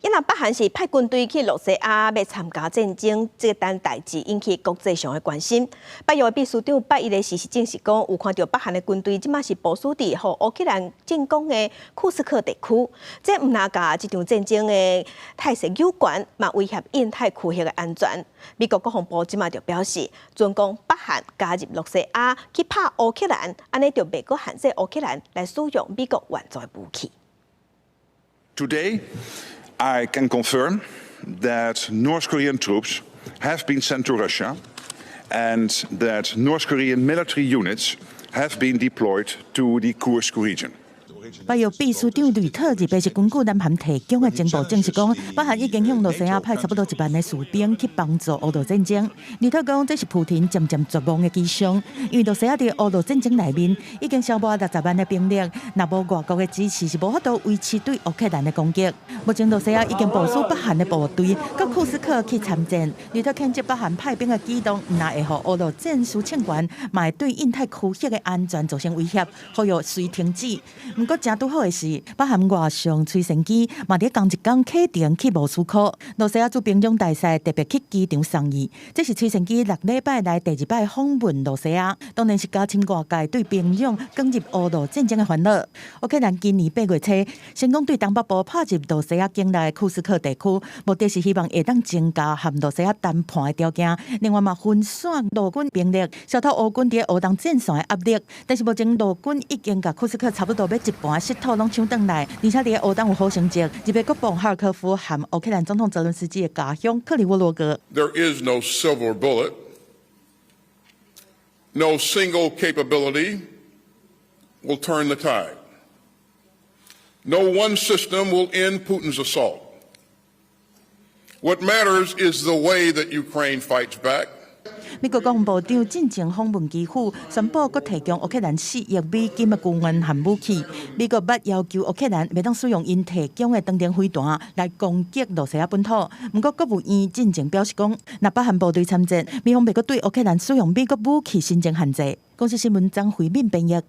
因为北韩是派军队去罗西亚要参加战争，这单代志引起国际上的关心。北约秘书长8日的时证实讲，有看到北韩的军队即马是部署伫和乌克兰进攻的库斯克地区。这唔哪甲这场战争的态势有关，嘛威胁印太区域的安全。美国国防部即马就表示，准讲北韩加入罗西亚去拍乌克兰，安尼就袂阁限制乌克兰来使用美国援助的武器。Today, I can confirm that North Korean troops have been sent to Russia and that North Korean military units have been deployed to the Kursk region. 北约秘书长吕特日白是根据南韩提供的情报证实讲，北韩已经向罗西亚派差不多1万的士兵去帮助俄罗战争。吕特讲，这是普廷渐渐绝望的迹象，因为罗西亚在俄罗战争内面已经消磨60万的兵力，若无外国的支持，是无法度维持对乌克兰的攻击。目前罗西亚已经部署北韩的部队到库斯克去参战。吕特谴责北韩派兵的举动，唔但会让俄罗战术欠权，嘛会对印太区域的安全造成威胁，呼吁随停止。不过，正拄好的是，北韩外相崔成基嘛伫同一天启程去莫斯科，罗西亚驻兵种大使特别去机场送伊。这是崔成基6礼拜来第2摆访问罗西亚，当然是加深外界对兵种卷入俄罗战争的烦恼。乌克兰今年8月初成功对东北部拍入罗西亚境内的库斯克地区，目的是希望会当增加和罗西亚谈判的条件，另外嘛分散陆军兵力，消除俄军伫俄东战线的压力。但是目前陆军已经甲库斯克差不多要一半失土拢抢转来，而且伫俄东有好成绩。日本国防哈尔科夫和乌克兰总统泽伦斯基的家乡克里沃罗格。There is no silver bullet, no single capability will turn the tide. No one system will end Putin's assault. What matters is the way that Ukraine fights back. 美国国防部长进前访问基辅，宣布佮提供乌克兰4亿美金的军援和武器。美国捌要求乌克兰袂当使用因提供的登陆飞弹来攻击罗西亚本土。不过，国务院进前表示讲，若北韩部队参战，美方袂佮对乌克兰使用美国武器新增限制。公司新闻张惠敏编译。